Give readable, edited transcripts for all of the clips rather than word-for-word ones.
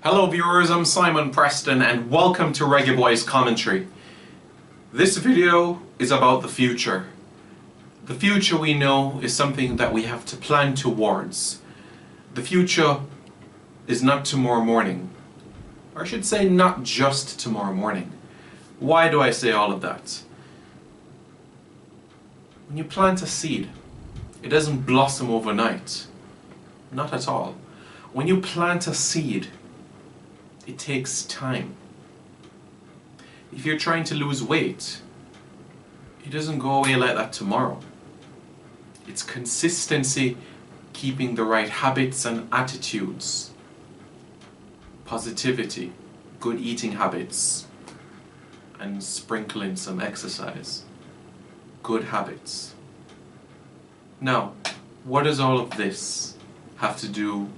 Hello viewers, I'm Simon Preston and welcome to Reggae Boys Commentary. This video is about the future. The future, we know, is something that we have to plan towards. The future is not tomorrow morning. Or I should say not just tomorrow morning. Why do I say all of that? When you plant a seed, it doesn't blossom overnight. Not at all. When you plant a seed, it takes time. If you're trying to lose weight, it doesn't go away like that tomorrow. It's consistency, keeping the right habits and attitudes, positivity, good eating habits, and sprinkling some exercise. Good habits. Now, what does all of this have to do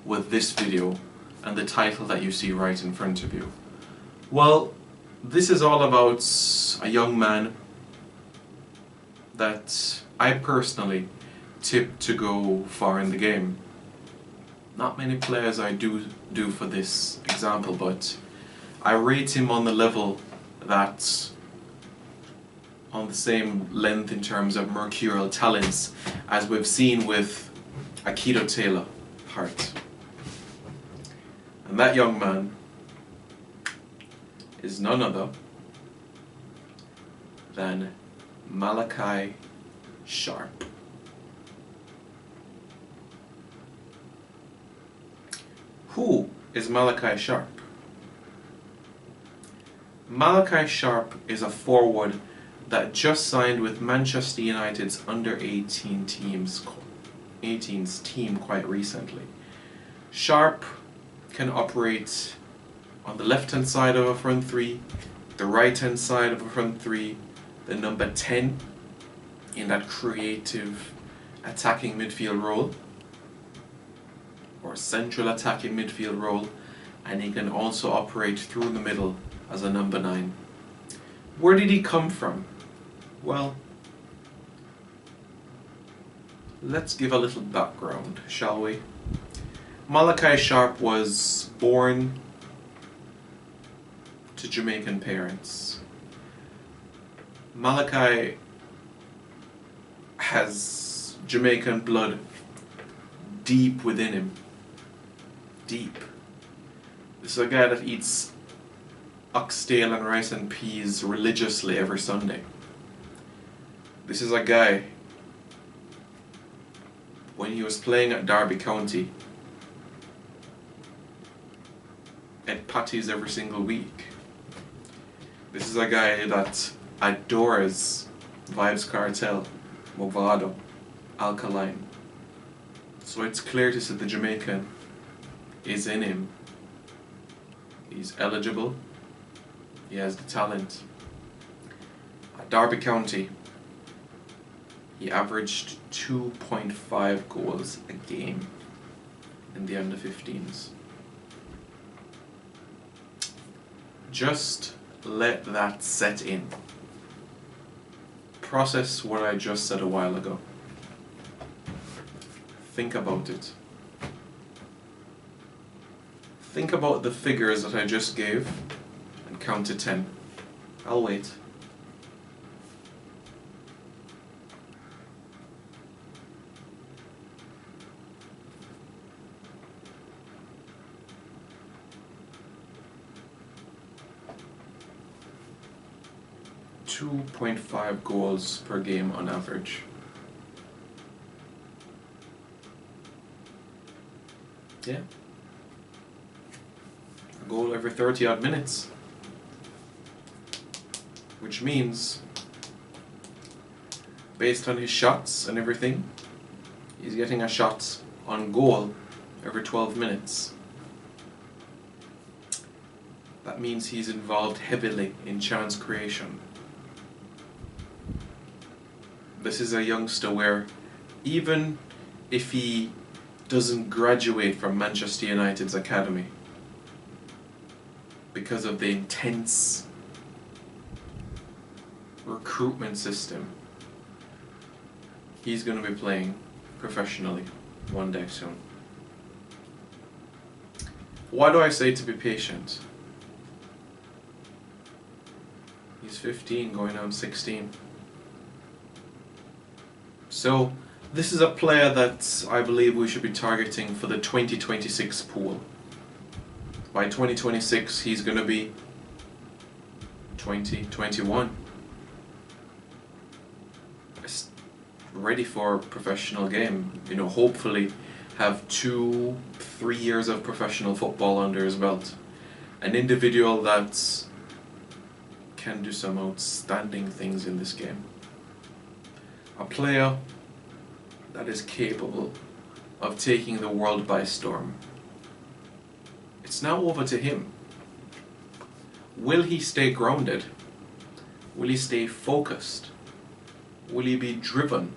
with this video and the title that you see right in front of you? Well, this is all about a young man that I personally tip to go far in the game. Not many players I do for this example, but I rate him on the level that, on the same length in terms of mercurial talents as we've seen with Akito Taylor Hart. And that young man is none other than Malachi Sharpe. Who is Malachi Sharpe? Malachi Sharpe is a forward that just signed with Manchester United's under-18's team quite recently. Sharpe can operate on the left-hand side of a front three, the right-hand side of a front three, the number 10 in that creative attacking midfield role, or central attacking midfield role, and he can also operate through the middle as a number 9. Where did he come from? Well, let's give a little background, shall we? Malachi Sharpe was born to Jamaican parents. Malachi has Jamaican blood deep within him. Deep. This is a guy that eats oxtail and rice and peas religiously every Sunday. This is a guy, when he was playing at Derby County, ate patties every single week. This is a guy that adores Vibes Cartel, Movado, Alkaline. So it's clear to see the Jamaican is in him. He's eligible. He has the talent. At Derby County, he averaged 2.5 goals a game in the under-15s. Just let that set in. Process what I just said a while ago. Think about it. Think about the figures that I just gave and count to 10. I'll wait. .5 goals per game on average. Yeah. A goal every 30 odd minutes. Which means, based on his shots and everything, he's getting a shot on goal every 12 minutes. That means he's involved heavily in chance creation. This is a youngster where, even if he doesn't graduate from Manchester United's academy, because of the intense recruitment system, he's going to be playing professionally one day soon. Why do I say to be patient? He's 15 going on 16. So this is a player that I believe we should be targeting for the 2026 pool. By 2026 he's going to be 20, 21. Ready for a professional game. You know, hopefully have 2-3 years of professional football under his belt. An individual that can do some outstanding things in this game. A player that is capable of taking the world by storm. It's now over to him. Will he stay grounded? Will he stay focused? Will he be driven?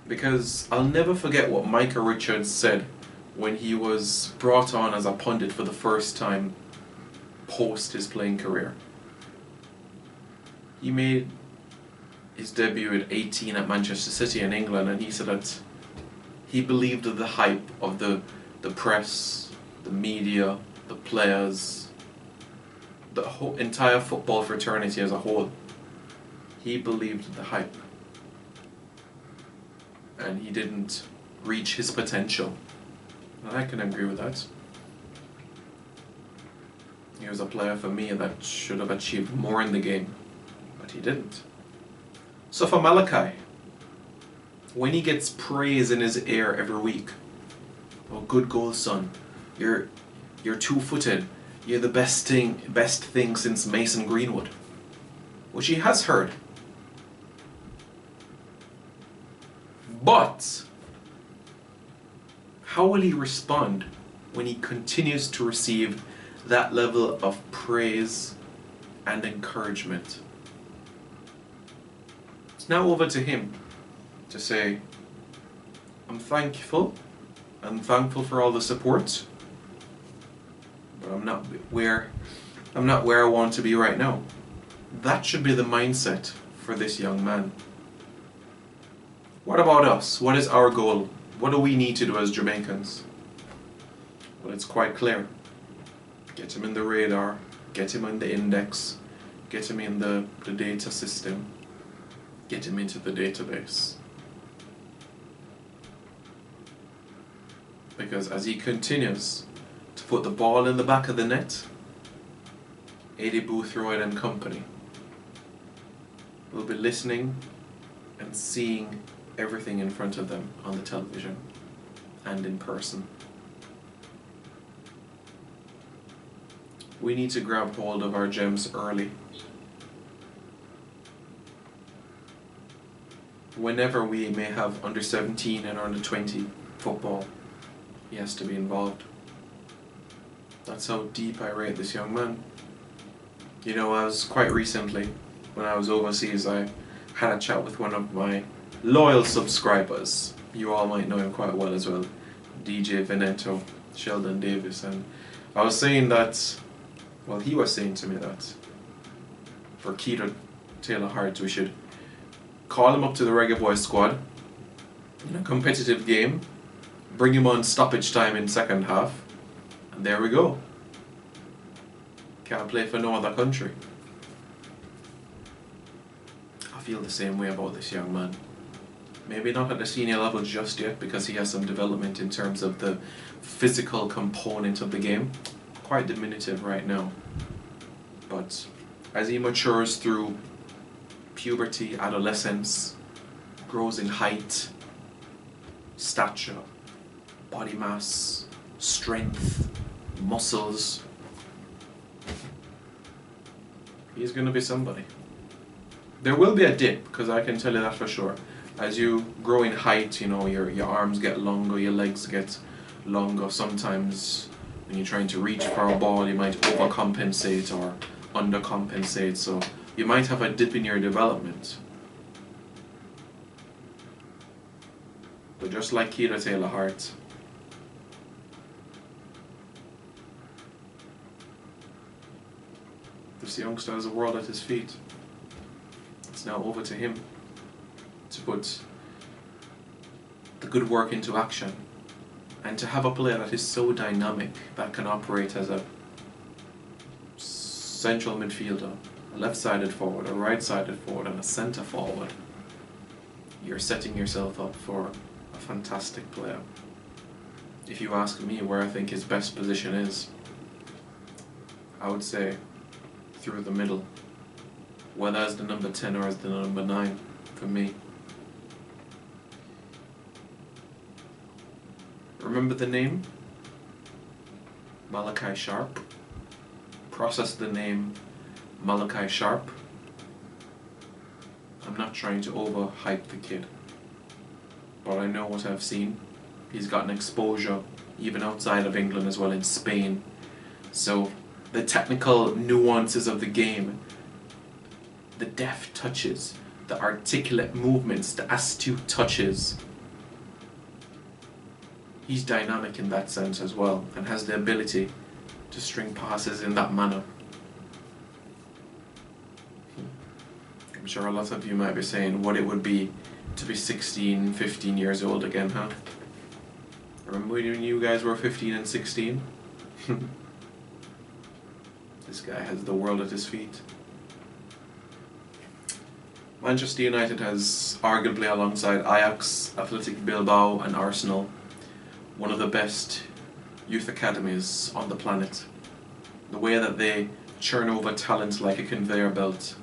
Because I'll never forget what Micah Richards said when he was brought on as a pundit for the first time post his playing career. He made his debut at 18 at Manchester City in England, and he said that he believed the hype of the press, the media, the players, the whole entire football fraternity as a whole. He believed the hype. And he didn't reach his potential. And I can agree with that. He was a player for me that should have achieved more in the game, but he didn't. So for Malachi, when he gets praise in his ear every week, oh, good goal, son. You're two-footed. You're the best thing since Mason Greenwood, which he has heard. But how will he respond when he continues to receive that level of praise and encouragement? It's now over to him to say, I'm thankful for all the support, but I'm not where I want to be right now. That should be the mindset for this young man. What about us? What is our goal? What do we need to do as Jamaicans? Well, it's quite clear. Get him in the radar, get him in the index, get him in the data system, get him into the database. Because as he continues to put the ball in the back of the net, Eddie Boothroyd and company will be listening and seeing everything in front of them on the television and in person. We need to grab hold of our gems early. Whenever we may have under 17 and under 20 football, he has to be involved. That's how deep I rate this young man. You know, I was quite recently, when I was overseas, I had a chat with one of my loyal subscribers. You all might know him quite well as well, DJ Veneto, Sheldon Davis, and I was saying that, well, he was saying to me that for Keita Taylor Hart, we should call him up to the Reggae Boys squad in a competitive game, bring him on stoppage time in second half, and there we go. Can't play for no other country. I feel the same way about this young man. Maybe not at the senior level just yet, because he has some development in terms of the physical component of the game. Quite diminutive right now. But as he matures through puberty, adolescence, grows in height, stature, body mass, strength, muscles, he's going to be somebody. There will be a dip, because I can tell you that for sure. As you grow in height, you know, your arms get longer, your legs get longer. Sometimes when you're trying to reach for a ball, you might overcompensate or undercompensate, so you might have a dip in your development. But just like Keita Taylor Hart, this youngster has the world at his feet. It's now over to him to put the good work into action And to have a player that is so dynamic, that can operate as a central midfielder, a left-sided forward, a right-sided forward, and a centre forward, you're setting yourself up for a fantastic player. If you ask me where I think his best position is, I would say through the middle, whether as the number 10 or as the number 9 for me. Remember the name? Malachi Sharpe. Process the name Malachi Sharpe. I'm not trying to overhype the kid, but I know what I've seen. He's gotten exposure even outside of England as well, in Spain. So the technical nuances of the game, the deft touches, the articulate movements, the astute touches, he's dynamic in that sense as well, and has the ability to string passes in that manner. I'm sure a lot of you might be saying what it would be to be 16, 15 years old again, huh? Remember when you guys were 15 and 16? This guy has the world at his feet. Manchester United has, arguably alongside Ajax, Athletic Bilbao and Arsenal, one of the best youth academies on the planet. The way that they churn over talent like a conveyor belt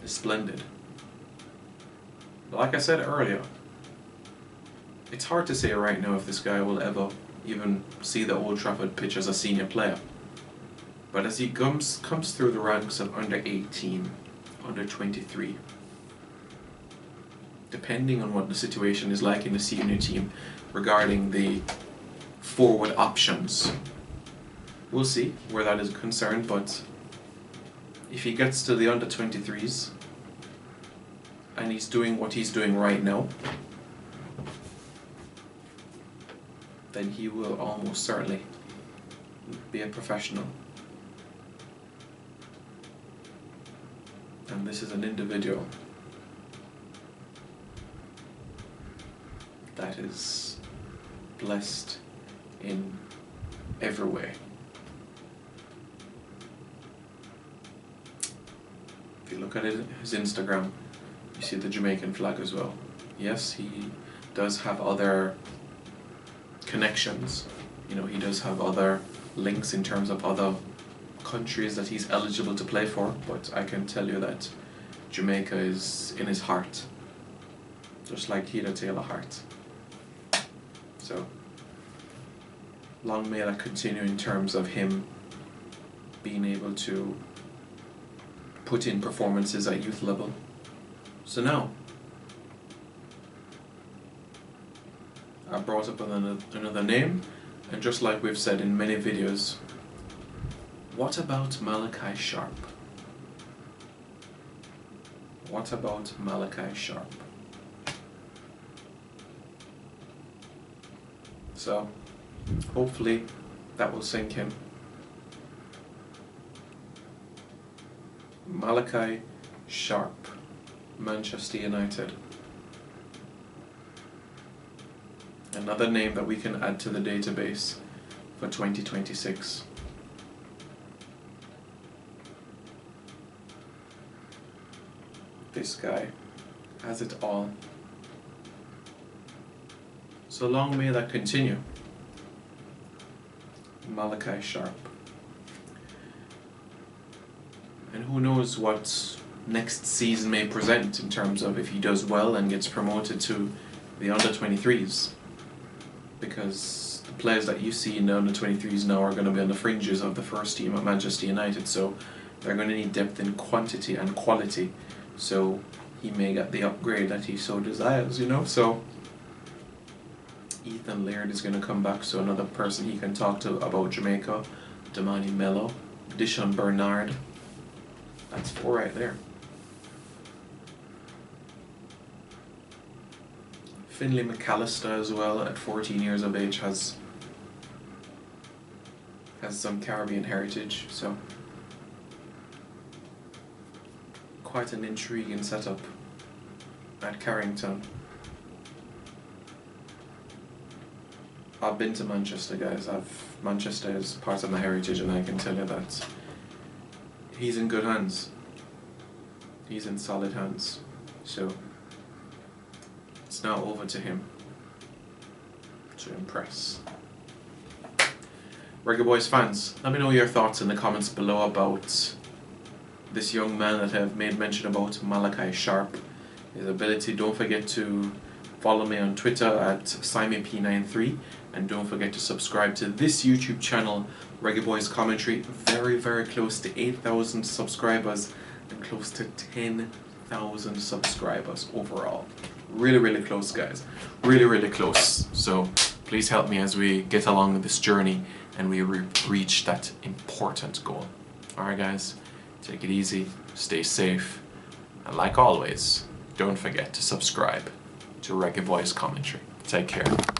is splendid. But like I said earlier, it's hard to say right now if this guy will ever even see the Old Trafford pitch as a senior player. But as he comes through the ranks of under 18, under 23, depending on what the situation is like in the senior team regarding the forward options, we'll see where that is concerned. But if he gets to the under 23s and he's doing what he's doing right now, then he will almost certainly be a professional. And this is an individual that is blessed in every way. If you look at his Instagram, you see the Jamaican flag as well. Yes, he does have other connections. You know, he does have other links in terms of other countries that he's eligible to play for, but I can tell you that Jamaica is in his heart, just like Keita Taylor Hart. So long may that continue in terms of him being able to put in performances at youth level. So now I brought up another name, and just like we've said in many videos, what about Malachi Sharpe? What about Malachi Sharpe? So hopefully that will sink in. Malachi Sharpe, Manchester United. Another name that we can add to the database for 2026. This guy has it all. So long may that continue. Malachi Sharpe. And who knows what next season may present in terms of if he does well and gets promoted to the under 23s. Because the players that you see in the under 23s now are going to be on the fringes of the first team at Manchester United, so they're going to need depth in quantity and quality. So he may get the upgrade that he so desires, you know. So Ethan Laird is going to come back, so another person he can talk to about Jamaica. Damani Mello, Dishon Bernard. That's 4 right there. Finlay McAllister as well, at 14 years of age, has some Caribbean heritage, so quite an intriguing setup at Carrington. I've been to Manchester, guys. Manchester is part of my heritage, and I can tell you that he's in good hands. He's in solid hands. So it's now over to him to impress. Reggae Boys fans, let me know your thoughts in the comments below about this young man that I've made mention about, Malachi Sharpe. His ability. Don't forget to follow me on Twitter at SimonP93, and don't forget to subscribe to this YouTube channel, Reggae Boys Commentary. Very, very close to 8,000 subscribers and close to 10,000 subscribers overall. Really, really close, guys. Really, really close. So please help me as we get along this journey and we reach that important goal. Alright, guys, take it easy, stay safe, and like always, don't forget to subscribe to Reggae Boys Commentary. Take care.